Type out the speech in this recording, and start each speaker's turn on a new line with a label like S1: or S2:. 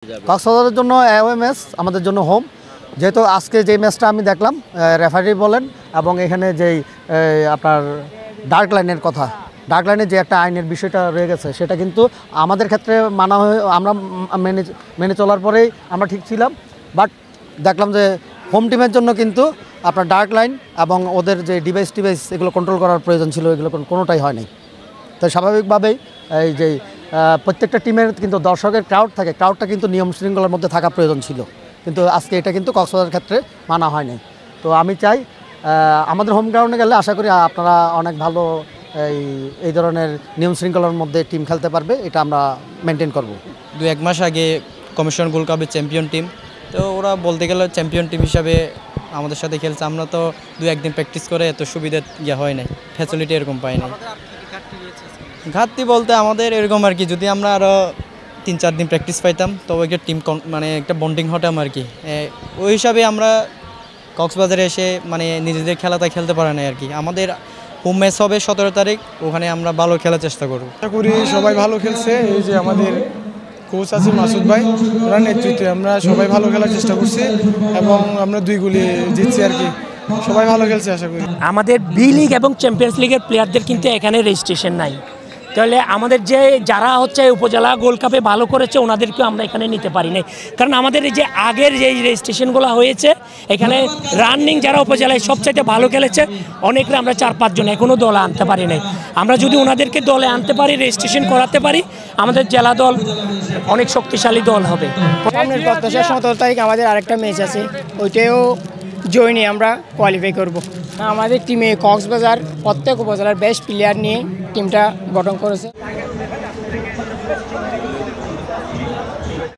S1: কক্সবাজারের জন্য away match, আমাদের জন্য হোম। যেহেতু আজকে যে ম্যাচটা আমি দেখলাম, রেফারি বলেন এবং এখানে যেই আপনার ডার্ক লাইনের কথা, ডার্ক লাইনের যে একটা আইনের বিষয়টা রয়ে গেছে, সেটা কিন্তু আমাদের ক্ষেত্রে মানা হয়ে আমরা মেনে চলার পরেই আমরা ঠিক ছিলাম। বাট দেখলাম যে হোম টিমের জন্য কিন্তু আপনার ডার্ক লাইন এবং ওদের যে ডিভাইস এগুলো কন্ট্রোল করার প্রয়োজন ছিল, এগুলো কোনোটাই হয় নাই। তো স্বাভাবিকভাবেই এই যে প্রত্যেকটা টিমের কিন্তু দর্শকের ক্রাউড থাকে, ক্রাউডটা কিন্তু নিয়ম শৃঙ্খলার মধ্যে থাকা প্রয়োজন ছিল, কিন্তু আজকে এটা কিন্তু কক্সবাজারের ক্ষেত্রে মানা হয়নি। তো আমি চাই আমাদের হোম গ্রাউন্ডে গেলে আশা করি আপনারা অনেক ভালো এই ধরনের নিয়ম শৃঙ্খলার মধ্যে টিম খেলতে পারবে, এটা আমরা মেনটেন করব।
S2: 2-1 মাস আগে কমিশন গোল্ড কাপের চ্যাম্পিয়ন টিম, তো ওরা বলতে গেলে চ্যাম্পিয়ন টিম হিসাবে আমাদের সাথে খেলছে। আমরা তো 2-1 দিন প্র্যাকটিস করে এত সুবিধা হয় নাই, ফ্যাসিলিটি এরকম পাই নাই। ঘাটতি বলতে আমাদের এরকম আর কি, যদি আমরা আরও 3-4 দিন প্র্যাকটিস পাইতাম তবে একটা টিম মানে একটা বন্ডিং হতাম আর কি। ওই হিসাবে আমরা কক্সবাজারে এসে মানে নিজেদের খেলাটা খেলতে পারে না আর কি। আমাদের হোম ম্যাচ হবে 17 তারিখ, ওখানে আমরা ভালো খেলার চেষ্টা করব।
S3: আশা করি সবাই ভালো খেলছে। এই যে আমাদের কোচ আছে মাসুদ ভাই, ওনার নেতৃত্বে আমরা সবাই ভালো খেলার চেষ্টা করছি এবং আমরা 2 গোলে জিতছি আর কি। সবাই ভালো খেলছে আশা করি।
S4: আমাদের বি লিগ এবং চ্যাম্পিয়ন্স লিগের প্লেয়ারদের কিন্তু এখানে রেজিস্ট্রেশন নাই, তাহলে আমাদের যে যারা হচ্ছে উপজেলা গোল্ড কাপে ভালো করেছে ওনাদেরকেও আমরা এখানে নিতে পারি নাই। কারণ আমাদের এই যে আগের যে রেজিস্ট্রেশনগুলো হয়েছে এখানে রানিং যারা উপজেলায় সবচাইতে ভালো খেলেছে অনেকরা আমরা 4-5 জন এখনও দলে আনতে পারি নাই। আমরা যদি ওনাদেরকে দলে আনতে পারি, রেজিস্ট্রেশন করাতে পারি, আমাদের জেলা দল অনেক শক্তিশালী দল হবে।
S5: সামনের প্রত্যাশা 17 তারিখ আমাদের আরেকটা ম্যাচ আছে, ওইটাও জয় নিয়ে আমরা কোয়ালিফাই করব। আমাদের টিমে কক্সবাজার প্রত্যেক উপজেলার বেস্ট প্লেয়ার নিয়ে টিমটা গঠন করেছে।